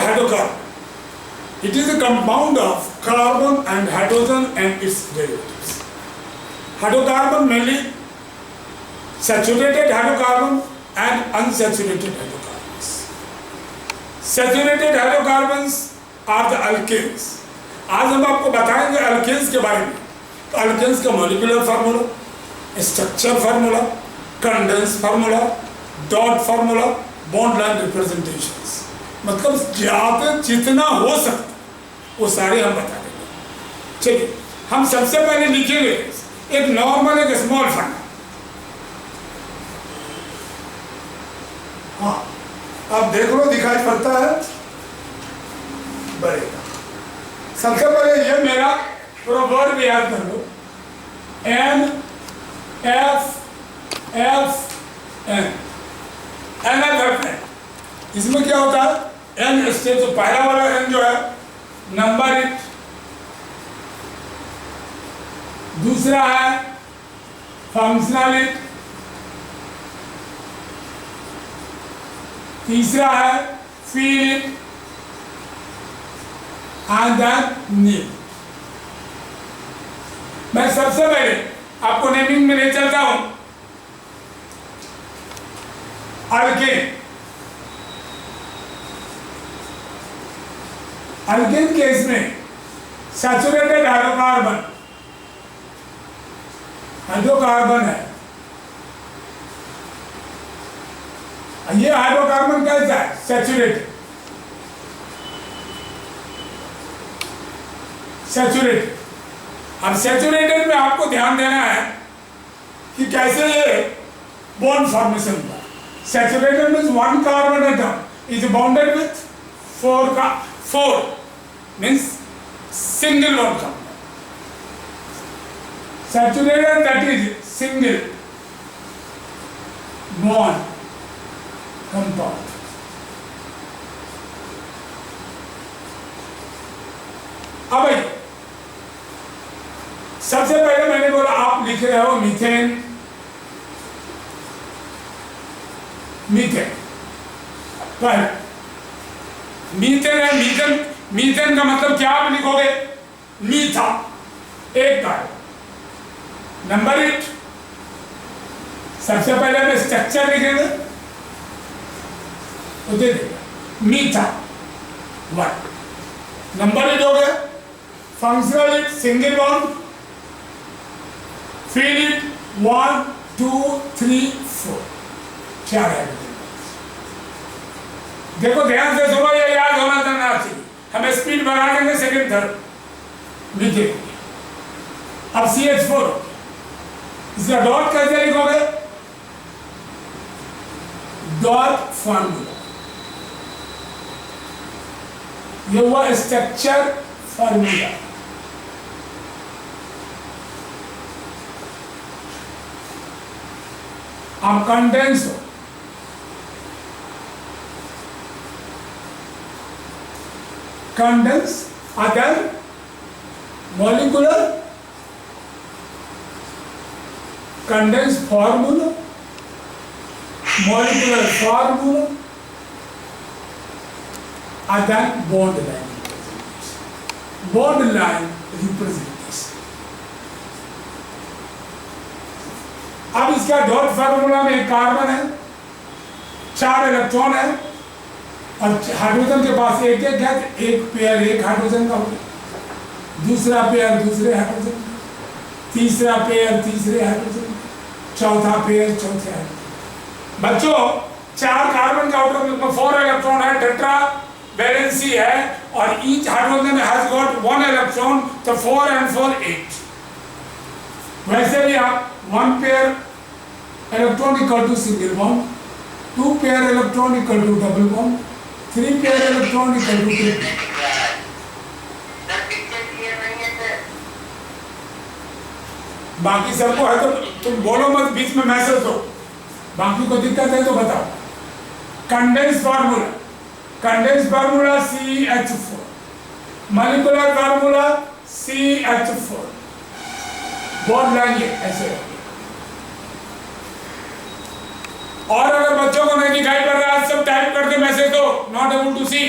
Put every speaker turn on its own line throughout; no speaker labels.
hydrocarbon. It is a compound of carbon and hydrogen and its derivatives. Hydrocarbon mainly saturated hydrocarbon and unsaturated hydrocarbons. Saturated hydrocarbons are the alkanes. आज हम आपको बताएंगे alkanes के बारे में. तो alkanes का molecular formula, structure formula, condense formula, dot formula, bond line representations. मतलब ज़्यादा जितना हो सकता वो सारे हम बता देंगे. चलिए हम सबसे पहले लिखेंगे एक नॉर्मल एक स्मॉल फंड. हाँ आप देख लो दिखाई पड़ता है बढ़ेगा. सबसे पहले ये मेरा प्रोवर्ब भी याद कर लो. N F F N N है. इसमें क्या होता है? एन स्टेज तो पहला वाला एन जो है नंबर इट, दूसरा है फंक्शनल इट, तीसरा है fill it and then name. मैं सबसे पहले आपको नेमिंग में ले चलता हूं. अल्केन. अल्केन केस में सैचुरेटेड हाइड्रोकार्बन है. ये हाइड्रोकार्बन कैसा है? सैचुरेटेड. अब सैचुरेटेड में आपको ध्यान देना है कि कैसे ये बॉन्ड फॉर्मेशन हुआ. Saturated means one carbon atom is bounded with four means single bond compound. Saturated, that is single bond compound. अब भाई सबसे पहले मैंने बोला आप लिख रहे हो मीथेन. पर मीथेन है. मीथेन का मतलब क्या आप लिखोगे? मीथा, एक कार्बन. Number it. सबसे पहले हमें स्ट्रक्चर लिखेंगे तो दे देगा मीथा वन. नंबर इट हो गया. Functional it single bond. Feel it 1 2 3 4 चार है. देखो ध्यान से सुनो, ये याद होना चाहिए. हमें स्पीड बढ़ा देंगे सेकंड थर्ड लिखे. अब CH4 इसका डॉट कैसे लिखोगे? Dot formula. ये हुआ स्ट्रक्चर फॉर्मूला. अब कंडेंस हो. Condense other molecular condense formula, molecular formula, and then bond line representation. Bond line representation. अब इसका डॉट फार्मूला में एक कार्बन है, 4 इलेक्ट्रॉन है और हाइड्रोजन के पास एक है. एक पेयर एक हाइड्रोजन का हो गया, दूसरा पेयर दूसरे हाइड्रोजन का, तीसरा पेयर तीसरे हाइड्रोजन, चौथा पेयर चौथे हाइड्रोजन. बच्चों 4 कार्बन का आउटर में 4 इलेक्ट्रॉन है. टेट्रा वैलेंसी है और each hydrogen has got 1 electron. तो 4 and 4 8. वैसे भी आप 1 pair electron equal to single bond, 2 pair electron equal to double bond, 3 pair electron equal to triple. बाकी सबको है तो तुम बोलो मत, बीच में मैसेज दो. बाकी को दिक्कत है तो बताओ. Condense formula CH4. Molecular formula CH4. Bond line ये ऐसे. और अगर बच्चों को नहीं दिखाई पड़ रहा है सब टाइप करके मैसेज दो. Not able to see.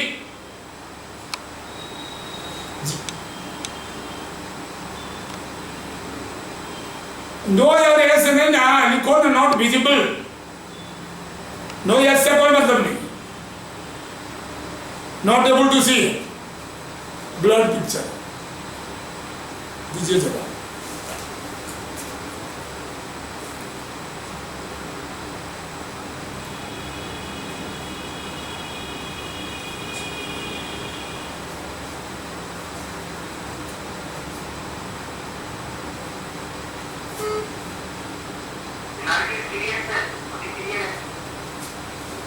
No और यस नहीं ना लिखो ना, नॉट विजिबल। नो यस से कोई मतलब नहीं। Not able to see, blurred picture. दीजिए जवाब।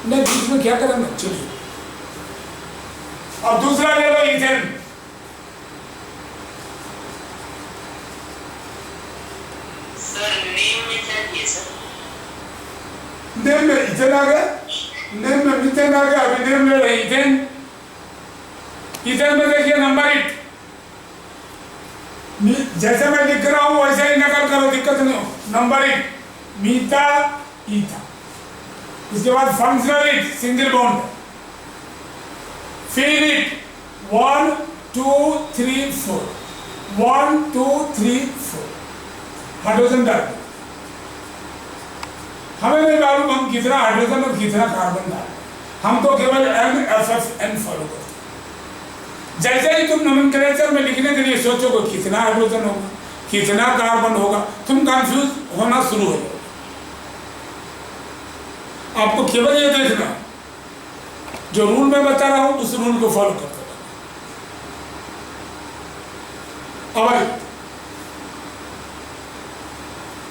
नहीं, बीच में क्या करेंगे, चलिए। अब दूसरा ले लो, इथेन।
सर नेम में चाहिए सर।
नेम में इथेन आ गया, नेम में मीथेन आ गया। अभी नेम ले रहे इथेन। इथेन में देखिए नंबर 8, जैसे मैं लिख रहा हूं वैसे ही नकल करो, दिक्कत नहीं हो। नंबर 8 मीथा ईथा। उसके बाद functional it, single bond. Feel it 1 2 3 4, 1 2 3 4। Hydrogen डाल, हमें नहीं मालूम हम कितना हाइड्रोजन और कितना कार्बन डाल, हम तो केवल MFFN फॉलो करते। जैसे ही तुम नोमेनक्लेचर में लिखने के लिए सोचोगे कितना हाइड्रोजन होगा, कितना कार्बन होगा, तुम कंफ्यूज होना शुरू हो जाओगे। आपको केवल ये देखना, जो रूल मैं बता रहा हूं उस रूल को फॉलो करते रहना। अब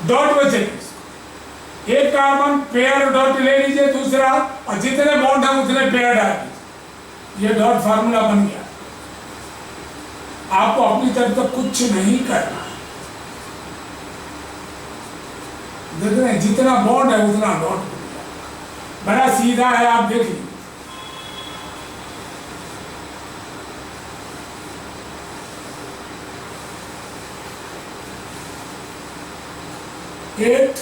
डॉट बचेंगे, एक कार्बन पेयर डॉट ले लीजिए, दूसरा, और जितने बॉन्ड है उतने पेयर डाल दीजिए। ये डॉट फार्मूला बन गया। आपको अपनी तरफ से कुछ नहीं करना है। देख रहे हैं, जितना बॉन्ड है उतना डॉट, बड़ा सीधा है, आप देख लीजिए। एट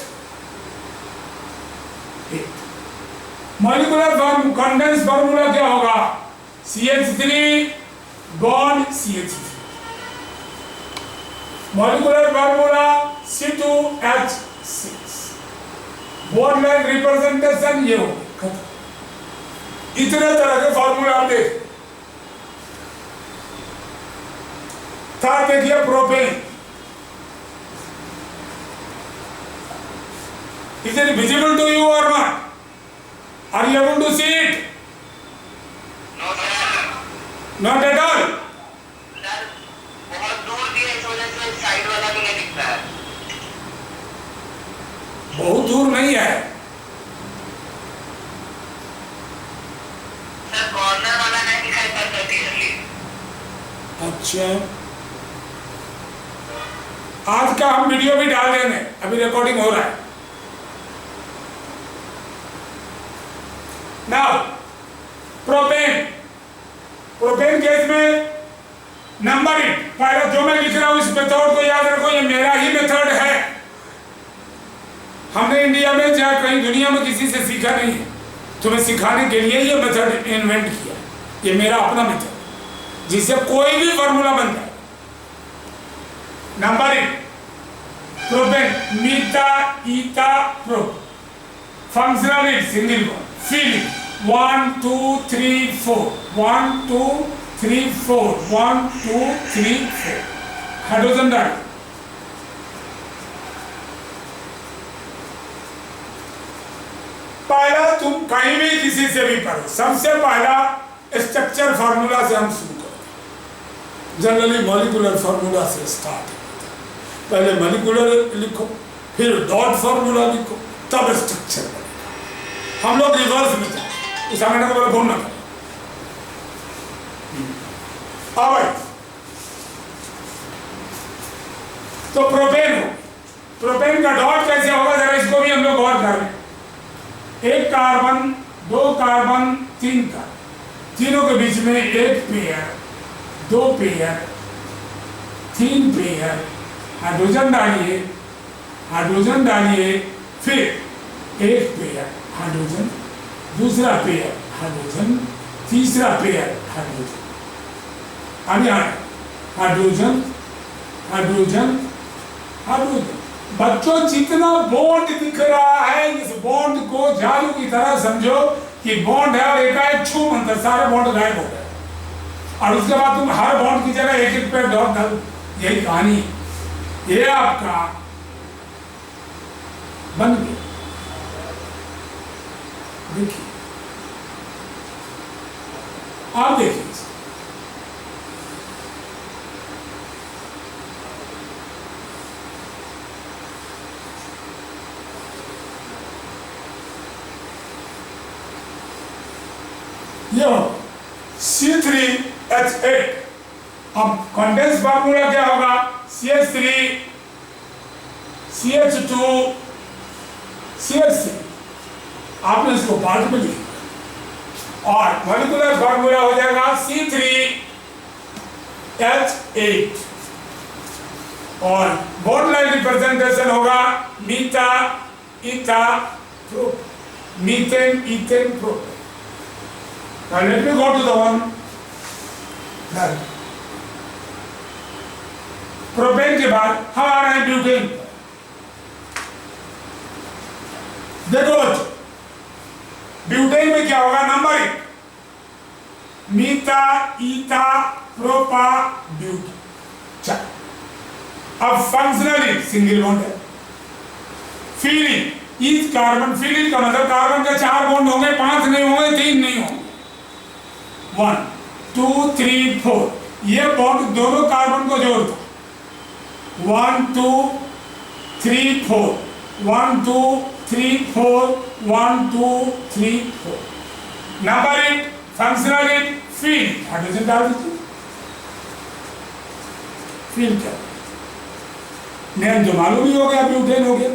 मॉलिक्यूलर कंडेंस फार्मूला क्या होगा? CH3 bond CH3। Molecular formula C2H6। Bond line representation ये हो। इतने तरह के फार्मूला आप देख। थर्ड देखिए propane. Is it visible to you or not? Are you able to see it?
No sir.
Not at all.
Sir बहुत दूर भी है, इस वजह से साइड वाला भी नहीं दिखता है।
बहुत दूर नहीं है
सर, कॉर्नर वाला नहीं दिखाई पड़ता क्लियरली।
अच्छा, आज का हम वीडियो भी डाल देंगे, अभी रिकॉर्डिंग हो रहा है। Now propane. प्रोपेन केस में नंबर इट, पहले जो मैं लिख रहा हूं इस मेथड को याद रखो, ये मेरा ही मेथड है। हमने इंडिया में या कहीं दुनिया में किसी से सीखा नहीं है, तुम्हें सिखाने के लिए ये मेथड इन्वेंट किया। ये मेरा अपना मेथड, जिससे कोई भी फार्मूला बन जाए। नंबर इट प्रोपेन, मीथा ईथा प्रो। Functional it, single bond. Feel it 1 2 3 4, 1 2 3 4, 1 2 3 4। Hydrogen डाल। पहला तुम कहीं भी किसी से भी पढ़ो, सबसे पहला स्ट्रक्चर फार्मूला से हम शुरू करें। जनरली मॉलिक्यूलर फार्मूला से स्टार्ट। पहले मॉलिक्यूलर लिखो, फिर डॉट फार्मूला लिखो, तब स्ट्रक्चर बनेगा। हम लोग रिवर्स में जाए, उस आगे को बोला भूलना करें। अब तो प्रोपेन हो, प्रोपेन का डॉट कैसे होगा जरा इसको भी हम लोग गौर कर लें। एक कार्बन, दो कार्बन, तीन कार्बन, तीनों के बीच में एक पेयर, दो पेयर, तीन पेयर। हाइड्रोजन डालिए, हाइड्रोजन डालिए, फिर एक पेयर हाइड्रोजन, दूसरा पेयर हाइड्रोजन, तीसरा पेयर हाइड्रोजन। आगे हाइड्रोजन, हाइड्रोजन, हाइड्रोजन, बच्चों जितना बॉन्ड दिख रहा है, इस बॉन्ड को जादू की तरह समझो कि बॉन्ड है और एकाएक छू मंतर सारे बॉन्ड गायब हो गए, और उसके बाद तुम हर बॉन्ड की जगह एक एक पे डॉट डाल। यही कहानी है, ये आपका बन गया। देखिए, आप देखिए ये C3H8। अब कंडेंस फार्मूला क्या होगा? CH3 CH2 CH3। आपने इसको पार्ट में लिखा और मॉलिक्यूलर फार्मूला हो जाएगा C3H8 और बॉन्ड लाइन रिप्रेजेंटेशन होगा मीथा ईथा प्रो, methane ethane propane. Now let me go to the one that propane के बाद हम आ रहे हैं ब्यूटेन। देखो बच्चों, ब्यूटेन में क्या होगा? नंबर 1 मीथा ईथा प्रोपा ब्यूटा। चल, अब फंक्शनली सिंगल बॉन्ड है। फीलिंग इस कार्बन, फीलिंग का मतलब कार्बन के 4 बॉन्ड होंगे, 5 नहीं होंगे, 3 नहीं होंगे। 1 2 3 4 ये बॉन्ड दोनों कार्बन को जोड़ता। 1 2 3 4 1 2 3 4 1 2 3 4। Number 8 functional 8 feel. हाइड्रोजन डाल दीजिए। फील क्या? नेम तो मालूम ही हो गया, ब्यूटेन हो गया।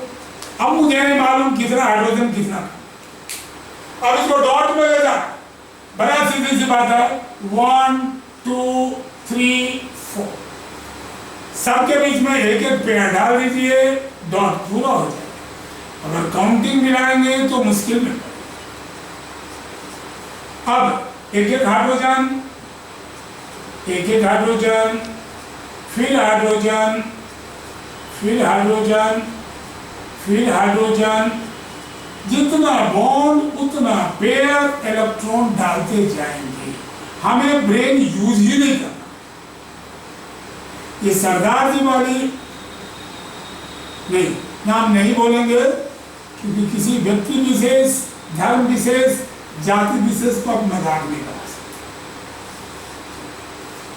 अब मुझे नहीं मालूम कितना हाइड्रोजन कितना। अब इसको डॉट में ले जा, बड़ा सीधी सी बात है। 1 2 3 4 सबके बीच में एक एक पेड़ डाल दीजिए, डॉट पूरा हो जाएगा। अगर काउंटिंग मिलाएंगे तो मुश्किल में। अब एक एक हाइड्रोजन, एक एक हाइड्रोजन, फिर हाइड्रोजन, फिर हाइड्रोजन, फिर हाइड्रोजन। जितना बॉन्ड उतना पेयर इलेक्ट्रॉन डालते जाएंगे। हमें ब्रेन यूज ही नहीं करना। ये सरदार जी वाली नहीं, नाम नहीं बोलेंगे क्योंकि किसी व्यक्ति विशेष, धर्म विशेष, जाति विशेष को आप मजाक नहीं करा सकते।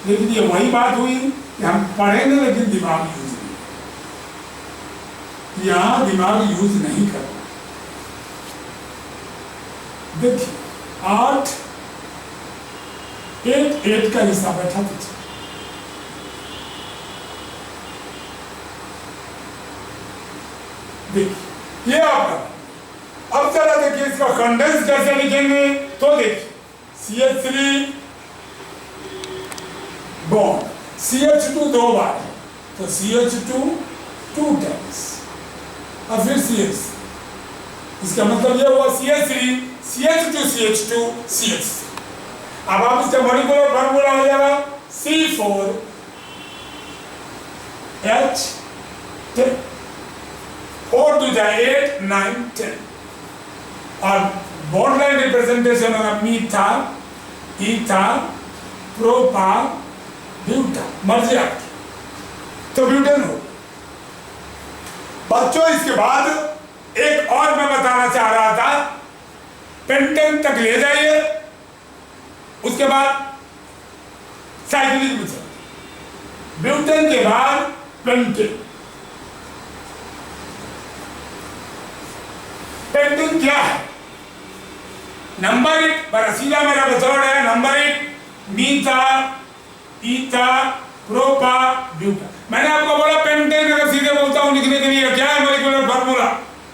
लेकिन ये वही बात हुई कि हम पढ़ेंगे लेकिन दिमाग यूज नहीं, यहां दिमाग यूज नहीं करना। देखिए 8 8 का हिस्सा बैठा था। देखिए ये आपका। अब चला देखिए इसका कंडेंस कैसे लिखेंगे। तो देखिए CH3 बॉन्ड, CH2 दो बार है तो CH2 2 टाइम्स और फिर CH। इसका मतलब ये हुआ CH3 CH2 CH2 CH3। अब आप इसका मॉलिक्यूलर फार्मूला हो जाएगा C4H10। 4 2 8 9 10 और बॉन्ड लाइन रिप्रेजेंटेशन होगा मीथा ईथा प्रोपा ब्यूटा। मर्जी आपकी, तो ब्यूटेन हो। बच्चों इसके बाद एक और मैं बताना चाह रहा था, पेंटेन तक ले जाइए, उसके बाद साइक्लिक में चलिए। ब्यूटेन के बाद पेंटेन। पेंटेन क्या है? नंबर 1 बड़ा सीधा मेरा मेथड है। नंबर 1 मीथा ईथा प्रोपा ब्यूटा। मैंने आपको बोला पेंटेन, अगर सीधे बोलता हूं लिखने के लिए क्या है मॉलिक्यूलर फार्मूला?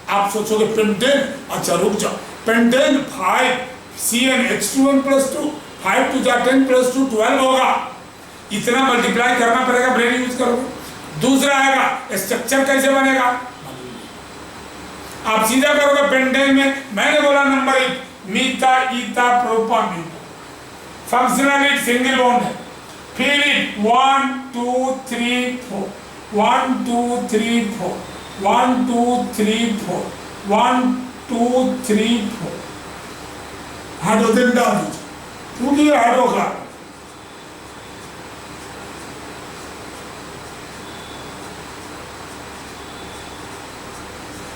आप सोचोगे पेंटेन, अच्छा रुक जाओ। पेंटेन 5 CnH2n+2 5 2 10 + 2 12 होगा। इतना मल्टीप्लाई करना पड़ेगा, ब्रेन यूज करोगे। दूसरा आएगा स्ट्रक्चर कैसे बनेगा, आप सीधा करोगे पेंटेन में। मैंने बोला नंबर 1 मीथा ईथा प्रोपा ब्यूटा। फंक्शनल सिंगल बॉन्ड है। फिर 1 2 3 4 1 2 3 4 1 2 3 4 1 2 3 4 हाइड्रोजन डाल दीजिए क्योंकि ये हाइड्रोकार्बन।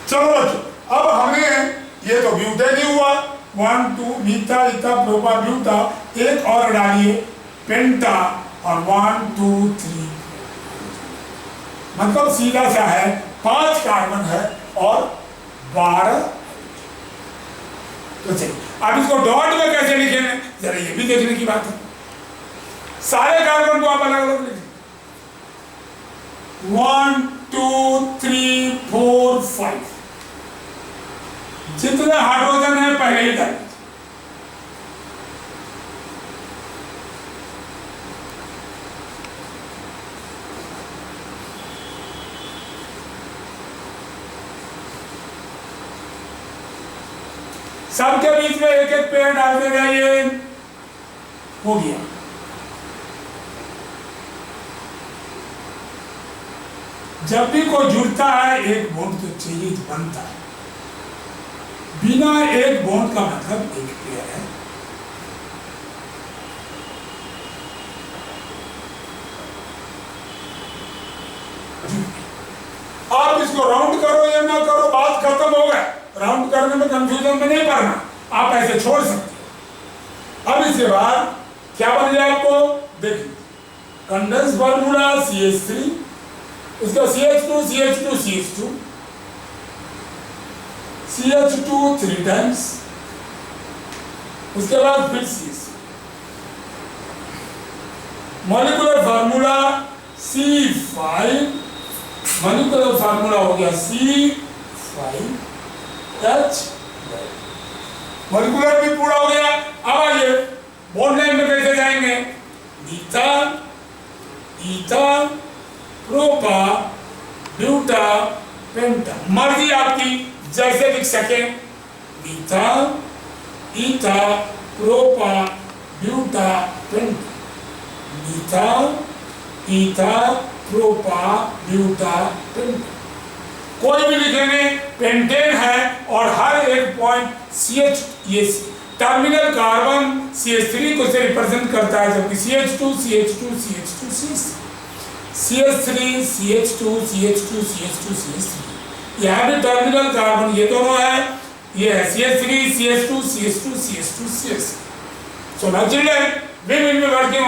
चलो बच्चों, अब हमें ये तो ब्यूटेन ही हुआ 1 2 मीथा इथा प्रोपा ब्यूटा, एक और डालिए पेंटा और 1 2 3 मतलब सीधा सा है 5 कार्बन है और 12। तो चलिए अब इसको डॉट में कैसे लिखेंगे जरा ये भी देखने की बात है। सारे कार्बन को आप अलग अलग लिखें 1 2 3 4 5 जितने हाइड्रोजन है पहले ही डाल। सबके बीच में एक एक पेड़ डालते जाइए। हो गया। जब भी कोई जुड़ता है एक बॉन्ड तो चाहिए बनता है, बिना एक बॉन्ड का मतलब एक पेयर है। आप इसको राउंड करो या ना करो बात खत्म हो गया। राउंड करने में कंफ्यूजन में नहीं पड़ना, आप ऐसे छोड़ सकते हो। अब इसके बाद क्या बन जाए आपको देखिए, कंडेंस फार्मूला CH3, इसका CH2 CH2 CH2 CH2 3 times, उसके बाद फिर CH3। Molecular formula C5, molecular formula हो गया C5H, मॉलिक्यूलर भी पूरा हो गया। अब आइए बॉन्ड लाइन में कैसे जाएंगे, मीथा ईथा प्रोपा ब्यूटा पेंटा, मर्जी आपकी जैसे लिख सके। मीथा ईथा प्रोपा ब्यूटा पेंटा, मीथा ईथा प्रोपा ब्यूटा पेंटा, कोई भी लिखेंगे पेंटेन है और हर एक पॉइंट CH, ये टर्मिनल कार्बन CH3 को से रिप्रेजेंट करता है, जबकि CH2 CH2 CH2 CH3 CH2 CH2 CH2 CH3, यहाँ भी टर्मिनल कार्बन ये दोनों है, ये है CH3 CH2 CH2 CH2 CH3। So now children we will be working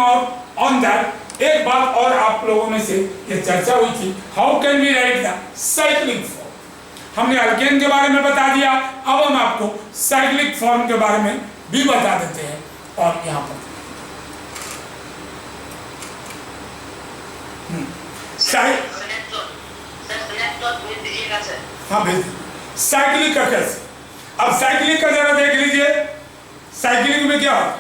on that. एक बात और आप लोगों में से ये चर्चा हुई थी, how can we write the cyclic form. हमने अल्केन के बारे में बता दिया, अब हम आपको साइक्लिक फॉर्म के बारे में भी बता देते हैं। और यहाँ पर हाँ भेज साइक्लिक का कैसे। अब साइक्लिक का जरा देख लीजिए, साइक्लिक में क्या होता है,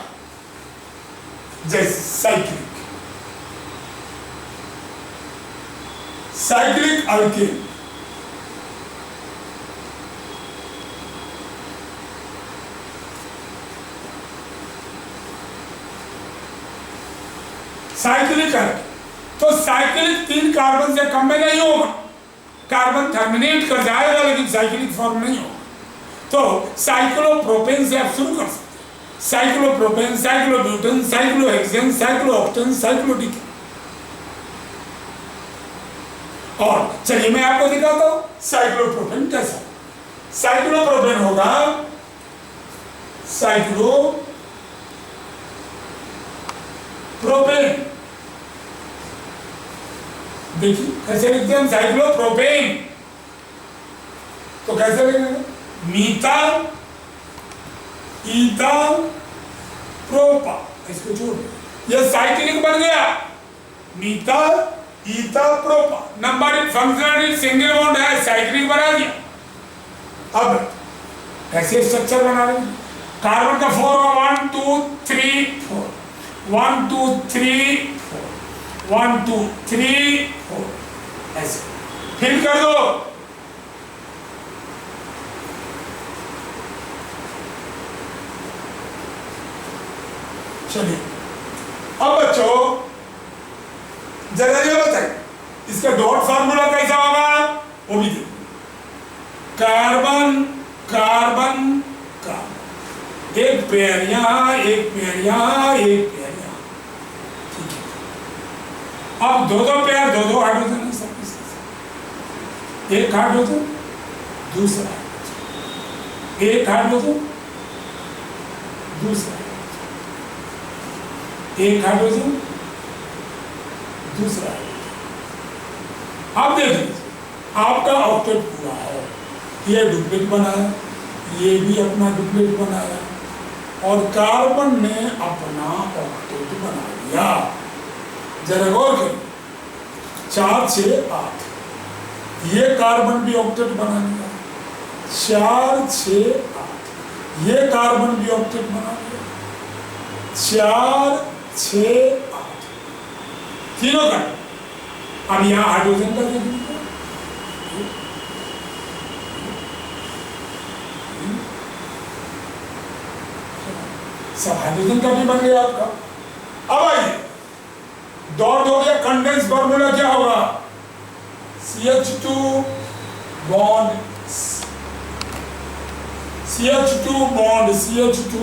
जैसे साइक्लिक साइक्लिक अल्केन, साइक्लिक है तो साइक्लिक 3 कार्बन से कम में नहीं होगा, कार्बन टर्मिनेट कर जाएगा लेकिन साइक्लिक फॉर्म नहीं होगा। तो साइक्लोप्रोपेन से आप शुरू कर सकते हैं, साइक्लोप्रोपेन, साइक्लोब्यूटेन, साइक्लोहेक्सेन, साइक्लोऑक्टेन, साइक्लोडिकेन। और चलिए मैं आपको दिखाता हूं साइक्लोप्रोपेन कैसा। साइक्लोप्रोपेन होगा साइक्लोप्रोपेन, देखिए कैसे लिखते हैं हम साइक्लोप्रोपेन। तो कैसे लिखेंगे, मीथा ईथा प्रोपा, इसको जोड़ ये साइक्लिक बन गया, मीथा ईथा प्रोपा। नंबर फंक्शनल सिंगल बॉन्ड है, साइक्लिक बना दिया। अब कैसे स्ट्रक्चर बना रहे हैं, कार्बन का 4 1 2 3 4 1 2 3 4 1 2 3 4 ऐसे फिल कर दो। चलिए अब बच्चों जरा ये बताइए इसका डॉट फार्मूला कैसा होगा, वो भी देखिए। कार्बन कार्बन कार्बन, एक पेयर यहाँ, एक पेयर यहाँ, एक पेयर यहाँ, ठीक है। अब दो पेयर, दो हाइड्रोजन है सब इसके साथ। एक हाइड्रोजन, दूसरा हाइड्रोजन, एक हाइड्रोजन, दूसरा हाइड्रोजन, एक हाइड्रोजन, दूसरा हाइड्रोजन। अब देख लीजिए आपका ऑक्टेट पूरा है। ये डुप्लेट बनाया, ये भी अपना डुप्लेट बनाया, और कार्बन ने अपना ऑक्टेट बना लिया। जरा गौर करिए, 4 6 8, ये कार्बन भी ऑक्टेट बना लिया, 4 6 8, ये कार्बन भी ऑक्टेट बना लिया, 4 6 8, तीनों का। अब यहाँ हाइड्रोजन का देख लीजिए, सब हाइड्रोजन का भी बन गया आपका। अब आइए डॉट हो गया, कंडेंस फार्मूला क्या होगा? CH2 bond CH2 bond CH2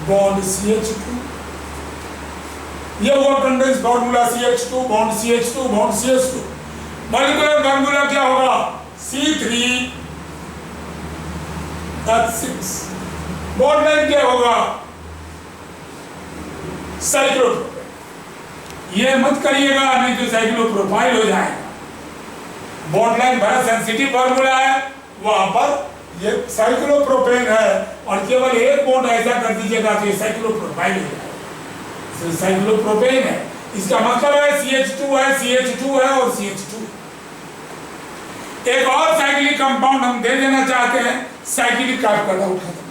bond CH2, ये हुआ condense formula. CH2 bond CH2 bond CH2। Molecular formula क्या होगा? C3H6। बॉन्ड लाइन क्या होगा? साइक्लोप्रोपेन। ये मत करिएगा नहीं तो साइक्लोप्रोपाइल हो जाएगा। बॉन्ड लाइन बड़ा सेंसिटिव फार्मूला है, वहां पर ये साइक्लोप्रोपेन है, और केवल एक बॉन्ड ऐसा कर दीजिएगा तो ये साइक्लोप्रोपाइल हो जाएगा। साइक्लोप्रोपेन है, इसका मतलब है CH2 है, CH2 है और CH2। एक और साइक्लिक कंपाउंड हम दे देना चाहते हैं, साइक्लिक का आपका डाउट खत्म।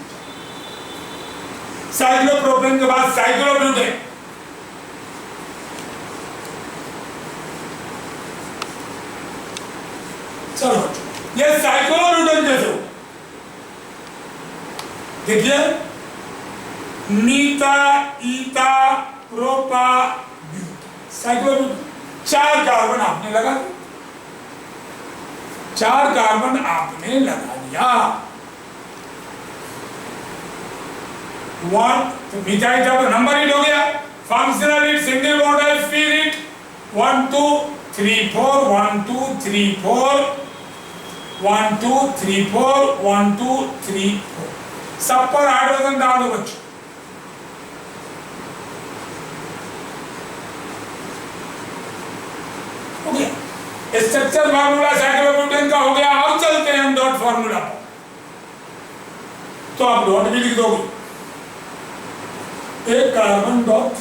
साइक्लोप्रोपेन के बाद साइक्लोब्यूटेन। चलो ये साइक्लोब्यूटेन कैसे हो? देखिए, मीता ईता प्रोपा ब्यूटेन, साइक्लोब्यूटेन। 4 कार्बन आपने लगा दिया, 4 कार्बन आपने लगा दिया। 1 तो मिथाइल का नंबर हिट हो गया। फंक्शनल हिट, सिंगल बॉन्ड है, फिर हिट 1 2 3 4 1 2 3 4 1 2 3 4 1 2 3 4, सब पर हाइड्रोजन डाल दो बच्चों। हो गया स्ट्रक्चर फार्मूला साइक्लोब्यूटेन का हो गया। अब चलते हैं हम डॉट फार्मूला पर। तो आप डॉट भी लिख दोगे, एक कार्बन डॉट,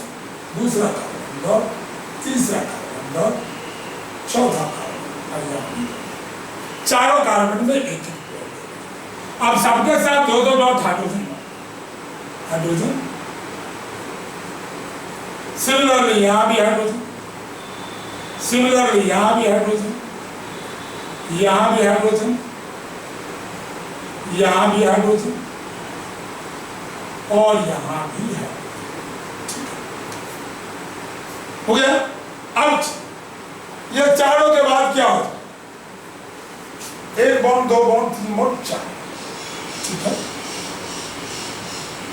दूसरा कार्बन डॉट, तीसरा कार्बन डॉट, चौथा कार्बन, चारों कार्बन में एक एक। अब सबके साथ 2 डॉट हाइड्रोजन, हाइड्रोजन। सिमिलरली यहां भी हाइड्रोजन, सिमिलरली यहां भी हाइड्रोजन, यहां भी हाइड्रोजन, यहां भी हाइड्रोजन, और यहां भी है। हो गया। अब ये चारों के बाद क्या होता है? 1 बॉन्ड 2 बॉन्ड 3 बॉन्ड 4, ठीक है।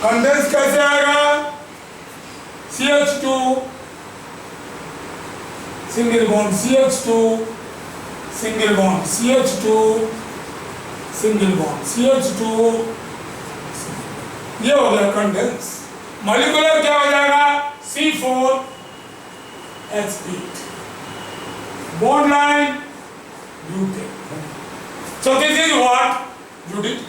कंडेंस कैसे आएगा? CH2 single bond CH2 single bond CH2 single bond CH2, ये हो गया कंडेंस। मॉलिक्यूलर क्या हो जाएगा? C4H8 bond line butane. So this is what butane.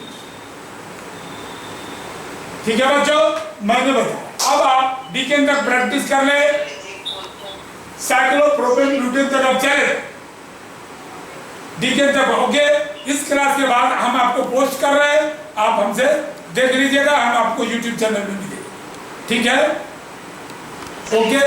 ठीक है बच्चों, मैंने बताया। अब आप डीकेन तक प्रैक्टिस कर ले, साइक्लोप्रोपेन ब्यूटेन तक अब चले, डीकेन तक। ओके, इस क्लास के बाद हम आपको पोस्ट कर रहे हैं, आप हमसे देख लीजिएगा, हम आपको यूट्यूब चैनल में मिलेंगे, ठीक है? ओके।